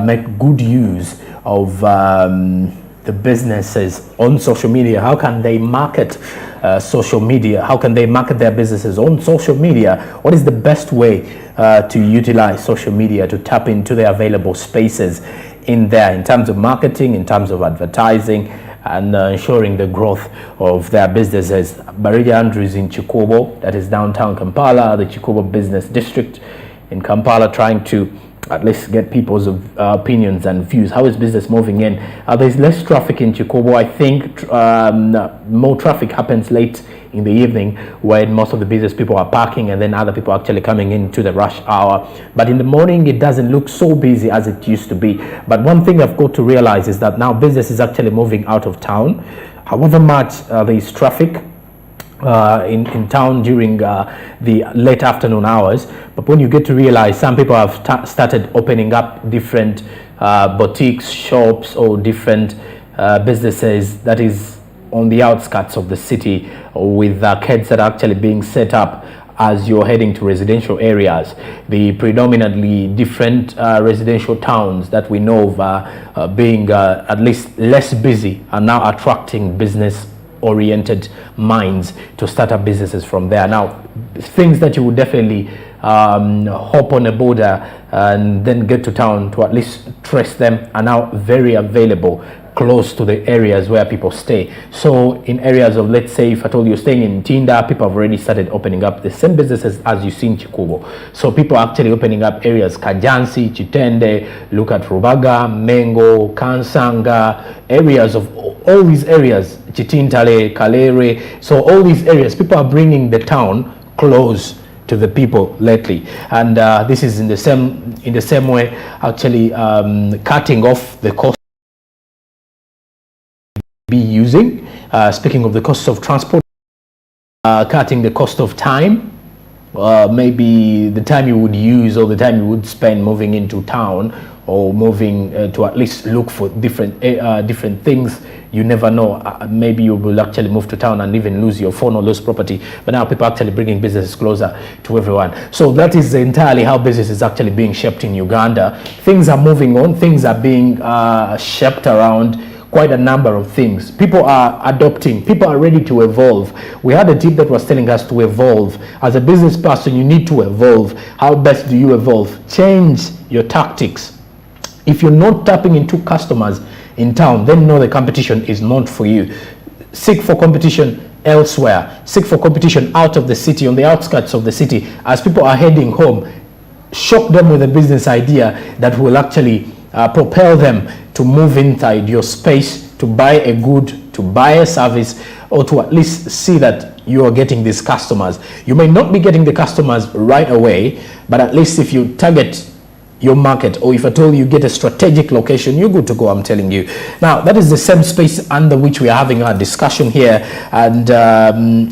make good use of the businesses on social media? How can they market social media? How can they market their businesses on social media? What is the best way to utilize social media to tap into the available spaces in there in terms of marketing, in terms of advertising, and ensuring the growth of their businesses? Barilla Andrews in Chikobo, that is downtown Kampala, the Chikobo Business District in Kampala, trying to at least get people's opinions and views. How is business moving in? There's less traffic in Chikobo. I think more traffic happens late in the evening when most of the business people are parking and then other people are actually coming into the rush hour. But in the morning, it doesn't look so busy as it used to be. But one thing I've got to realize is that now business is actually moving out of town. However much there is traffic in town during the late afternoon hours, but when you get to realize some people have started opening up different boutiques, shops, or different businesses that is on the outskirts of the city, with arcades that are actually being set up as you're heading to residential areas. The predominantly different residential towns that we know of being at least less busy are now attracting business oriented minds to start up businesses from there. Now, things that you would definitely hop on a border and then get to town to at least trace them are now very available close to the areas where people stay. So in areas of, let's say, if I told you staying in Tinda, people have already started opening up the same businesses as you see in Chikobo. So people are actually opening up areas, Kajansi, Chitende, look at Rubaga, Mengo, Kansanga, areas of all these areas, Chitintale, Kalere. So all these areas, people are bringing the town close to the people lately, and this is in the same way actually cutting off the cost be using. Speaking of the cost of transport, cutting the cost of time, maybe the time you would use or the time you would spend moving into town or moving to at least look for different things. You never know, maybe you will actually move to town and even lose your phone or lose property. But now people are actually bringing businesses closer to everyone. So that is entirely how business is actually being shaped in Uganda. Things are moving on, things are being shaped around quite a number of things. People are adopting, people are ready to evolve. We had a tip that was telling us to evolve. As a business person, you need to evolve. How best do you evolve? Change your tactics. If you're not tapping into customers in town, then know the competition is not for you. Seek for competition elsewhere. Seek for competition out of the city, on the outskirts of the city. As people are heading home, shock them with a business idea that will actually propel them to move inside your space, to buy a good, to buy a service, or to at least see that you are getting these customers. You may not be getting the customers right away, but at least if you target your market, or if at all you get a strategic location, you're good to go, I'm telling you. Now, that is the same space under which we are having our discussion here, and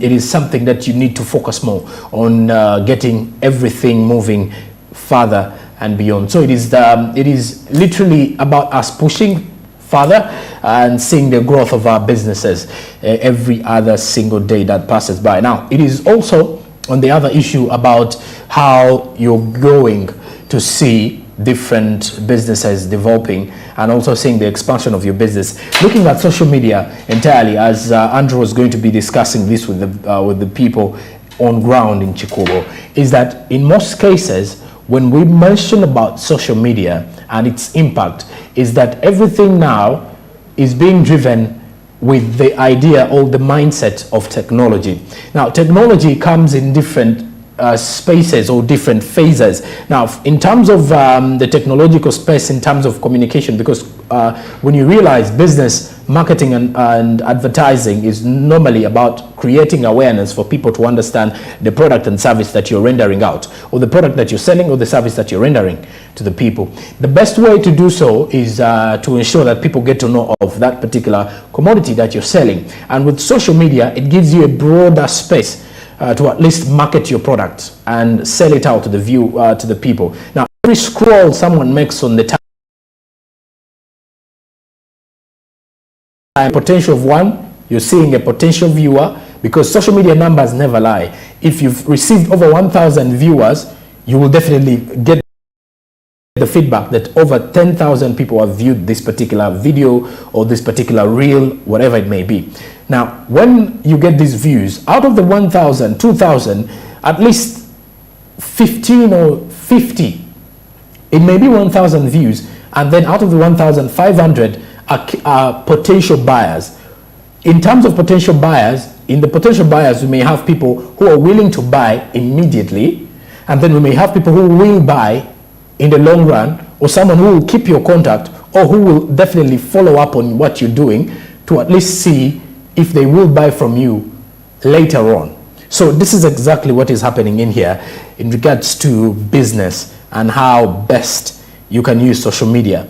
it is something that you need to focus more on, getting everything moving further and beyond. So it is literally about us pushing further and seeing the growth of our businesses every other single day that passes by. Now, it is also on the other issue about how you're going to see different businesses developing and also seeing the expansion of your business. Looking at social media entirely, as Andrew was going to be discussing this with the people on ground in Chikobo, is that in most cases, when we mention about social media and its impact, is that everything now is being driven with the idea or the mindset of technology. Now, technology comes in different spaces or different phases. Now, in terms of the technological space, in terms of communication, because when you realize business, marketing and advertising is normally about creating awareness for people to understand the product and service that you're rendering out, or the product that you're selling, or the service that you're rendering to the people. The best way to do so is to ensure that people get to know of that particular commodity that you're selling. And with social media, it gives you a broader space to at least market your product and sell it out to the people. Now, every scroll someone makes on the time, potential of one, you're seeing a potential viewer, because social media numbers never lie. If you've received over 1,000 viewers, you will definitely get the feedback that over 10,000 people have viewed this particular video or this particular reel, whatever it may be. Now, when you get these views, out of the 1,000, 2,000, at least 15 or 50, it may be 1,000 views, and then out of the 1,500 are potential buyers. In terms of potential buyers, in the potential buyers, we may have people who are willing to buy immediately, and then we may have people who will buy in the long run, or someone who will keep your contact, or who will definitely follow up on what you're doing to at least see if they will buy from you later on. So this is exactly what is happening in here in regards to business and how best you can use social media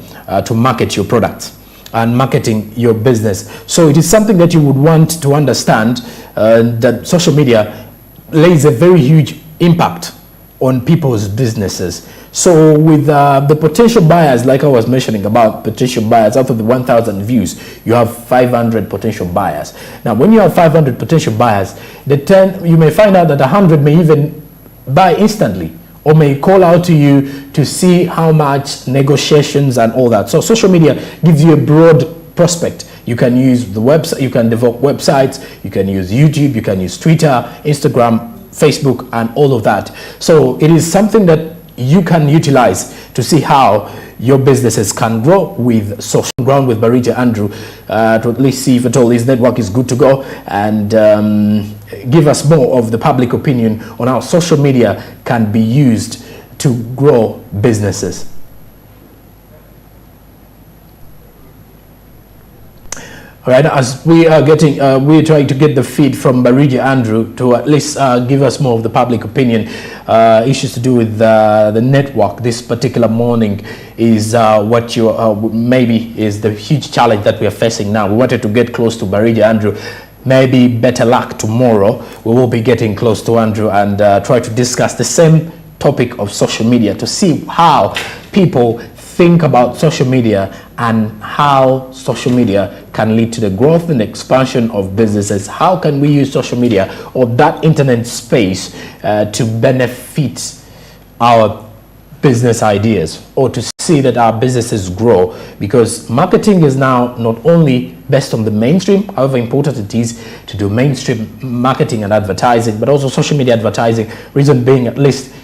to market your products and marketing your business. So it is something that you would want to understand, that social media lays a very huge impact on people's businesses. So with the potential buyers, like I was mentioning about potential buyers, out of the 1,000 views, you have 500 potential buyers. Now, when you have 500 potential buyers, you may find out that 100 may even buy instantly, or may call out to you to see how much negotiations and all that. So social media gives you a broad prospect. You can use the website, you can develop websites, you can use YouTube, you can use Twitter, Instagram, Facebook, and all of that. So it is something that you can utilize to see how your businesses can grow with Social Ground with Barija Andrew, to at least see if at all his network is good to go, and give us more of the public opinion on how social media can be used to grow businesses. All right, as we are getting, we're trying to get the feed from Barija Andrew to at least give us more of the public opinion. Issues to do with the network this particular morning is what you maybe is the huge challenge that we are facing now. We wanted to get close to Barija Andrew. Maybe better luck tomorrow. We will be getting close to Andrew and try to discuss the same topic of social media to see how people think about social media and how social media can lead to the growth and expansion of businesses. How can we use social media or that internet space to benefit our business ideas, or to see that our businesses grow? Because marketing is now not only based on the mainstream, however important it is to do mainstream marketing and advertising, but also social media advertising. Reason being, at least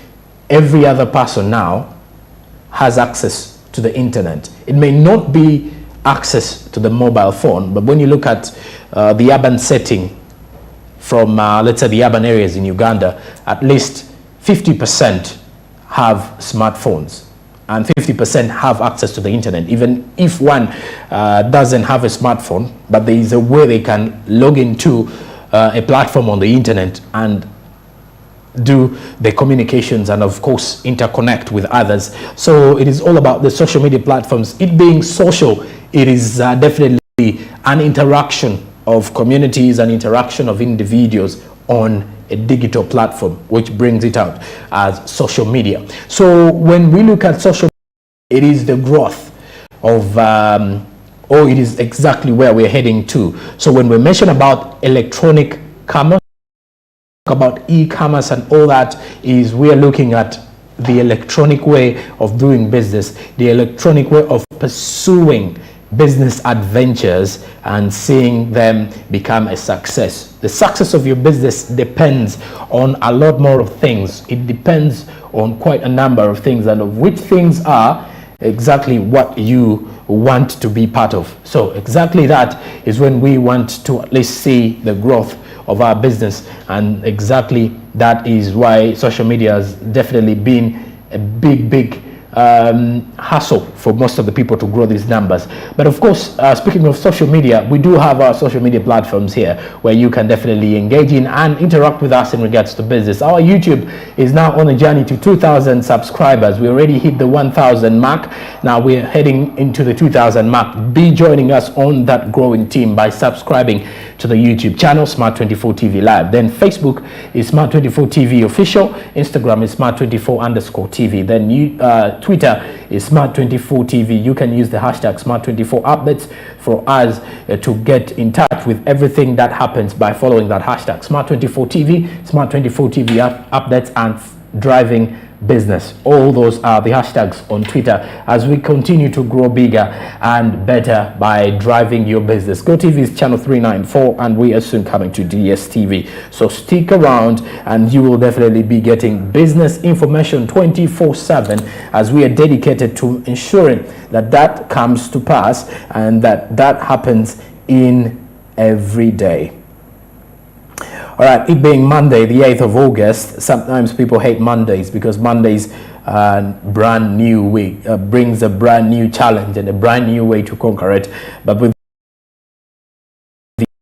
every other person now has access to the internet. It may not be access to the mobile phone, but when you look at the urban setting from let's say the urban areas in Uganda, at least 50% have smartphones and 50% have access to the internet. Even if one doesn't have a smartphone, but there is a way they can log into a platform on the internet and do the communications and of course interconnect with others. So it is all about the social media platforms. It being social, it is definitely an interaction of communities and interaction of individuals on a digital platform, which brings it out as social media. So when we look at social media, it is the growth of or it is exactly where we're heading to. So when we mention about electronic commerce, about e-commerce and all that, is we are looking at the electronic way of doing business, the electronic way of pursuing business adventures and seeing them become a success. The success of your business depends on a lot more of things. It depends on quite a number of things, and of which things are exactly what you want to be part of. So exactly that is when we want to at least see the growth of our business, and exactly that is why social media has definitely been a big hassle for most of the people to grow these numbers. But of course, speaking of social media, we do have our social media platforms here where you can definitely engage in and interact with us in regards to business. Our YouTube is now on a journey to 2,000 subscribers. We already hit the 1,000 mark. Now we're heading into the 2,000 mark. Be joining us on that growing team by subscribing to the YouTube channel Smart24 TV Live. Then Facebook is Smart24 TV Official. Instagram is Smart24_TV. Then Twitter is Smart24 TV. You can use the hashtag Smart24 updates for us to get in touch with everything that happens by following that hashtag Smart24 TV, Smart24 TV updates, and driving business. All those are the hashtags on Twitter as we continue to grow bigger and better by driving your business. GoTV is channel 394 and we are soon coming to DSTV. So stick around and you will definitely be getting business information 24/7 as we are dedicated to ensuring that that comes to pass and that happens in every day. All right, it being Monday, the 8th of August, sometimes people hate Mondays because Mondays brand new week brings a brand new challenge and a brand new way to conquer it. But with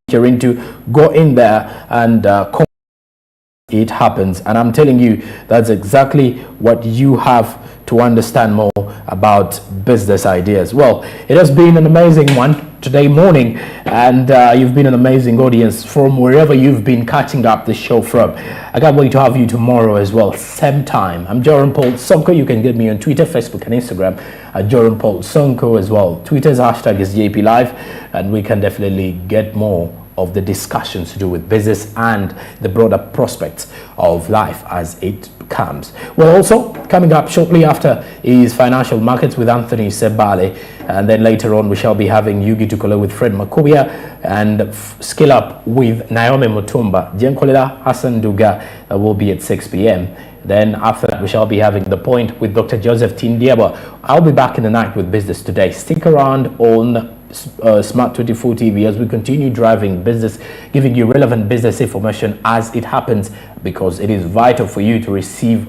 you're into, go in there and conquer it happens. And I'm telling you, that's exactly what you have to understand more about business ideas. Well, it has been an amazing one today morning, and you've been an amazing audience from wherever you've been catching up the show from. I can't wait to have you tomorrow as well, same time. I'm Joran Paul Sonko. You can get me on Twitter, Facebook, and Instagram at Joran Paul Sonko as well. Twitter's hashtag is JP Live, and we can definitely get more of the discussions to do with business and the broader prospects of life as it comes. Well, also coming up shortly after is Financial Markets with Anthony Sebale, and then later on we shall be having Yugi Tukole with Fred Makubia and Skill Up with Naomi Mutumba. Jenkolera Hassan Duga will be at 6 p.m. Then after that we shall be having The Point with Dr. Joseph Tindiaba. I'll be back in the night with Business Today. Stick around on Smart 24 TV as we continue driving business, giving you relevant business information as it happens, because it is vital for you to receive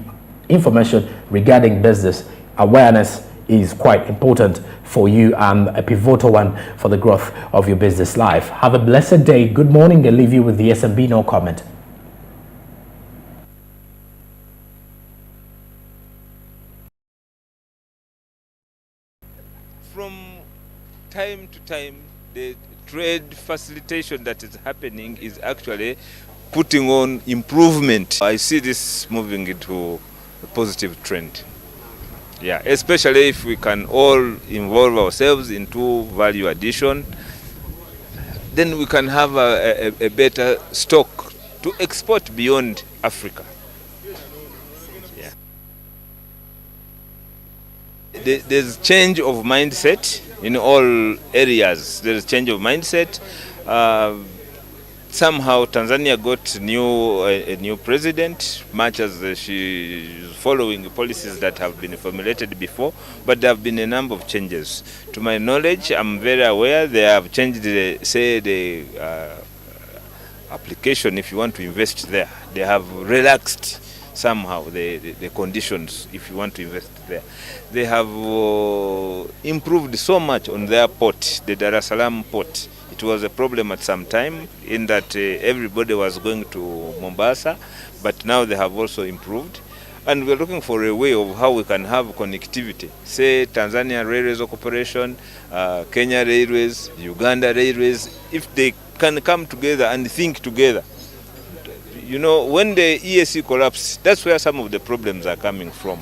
information regarding business. Awareness is quite important for you and a pivotal one for the growth of your business life. Have a blessed day. Good morning. I'll leave you with the SMB No Comment. From time to time, the trade facilitation that is happening is actually putting on improvement. I see this moving into a positive trend. Yeah, especially if we can all involve ourselves into value addition, then we can have a better stock to export beyond Africa. Yeah. There's change of mindset in all areas. There's change of mindset. Somehow Tanzania got a new president, much as she is following policies that have been formulated before, but there have been a number of changes. To my knowledge, I'm very aware they have changed the application if you want to invest there. They have relaxed somehow the conditions if you want to invest there. They have improved so much on their port, the Dar es Salaam port. It was a problem at some time in that everybody was going to Mombasa, but now they have also improved. And we're looking for a way of how we can have connectivity. Say Tanzania Railways Corporation, Kenya Railways, Uganda Railways, if they can come together and think together. You know, when the EAC collapsed, that's where some of the problems are coming from.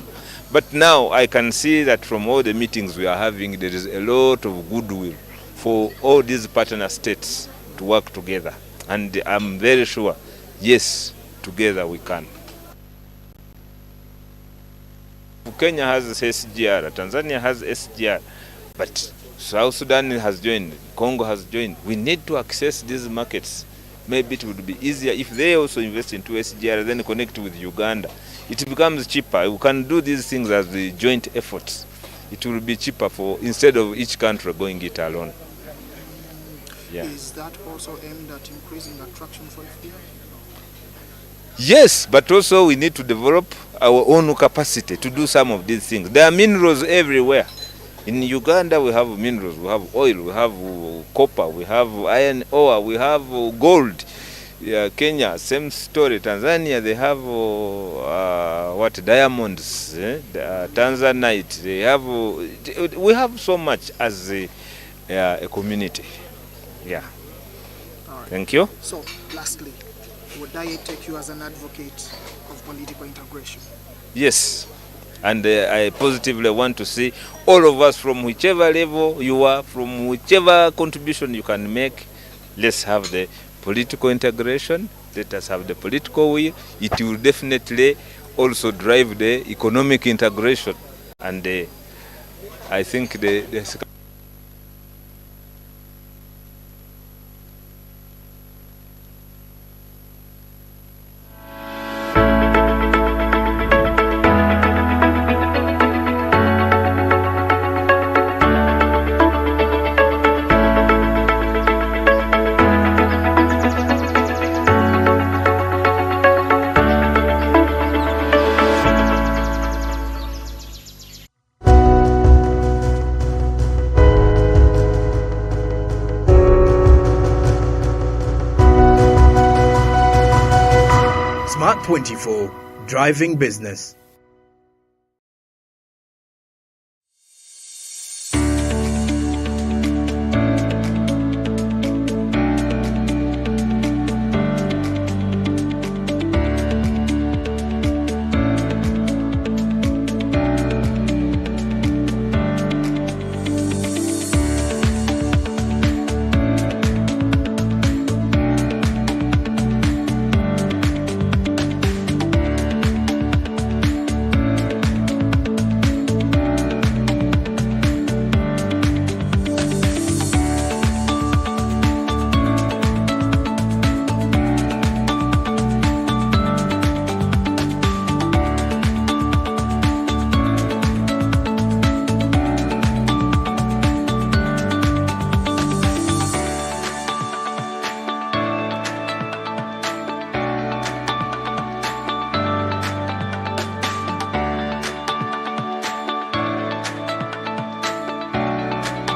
But now I can see that from all the meetings we are having, there is a lot of goodwill for all these partner states to work together. And I'm very sure, yes, together we can. Kenya has SGR, Tanzania has SGR, but South Sudan has joined, Congo has joined. We need to access these markets. Maybe it would be easier if they also invest into SGR, then connect with Uganda. It becomes cheaper. We can do these things as the joint efforts. It will be cheaper for instead of each country going it alone. Yeah. Is that also aimed at increasing attraction for FDI? Yes, but also we need to develop our own capacity to do some of these things. There are minerals everywhere. In Uganda we have minerals, we have oil, we have copper, we have iron ore, we have gold. Kenya, same story. Tanzania, they have diamonds, Tanzanite. They have. We have so much as a community. Yeah. Right. Thank you. So, lastly, would I take you as an advocate of political integration? Yes. And I positively want to see all of us, from whichever level you are, from whichever contribution you can make, let's have the political integration, let us have the political will. It will definitely also drive the economic integration, and I think the Smart 24, driving business.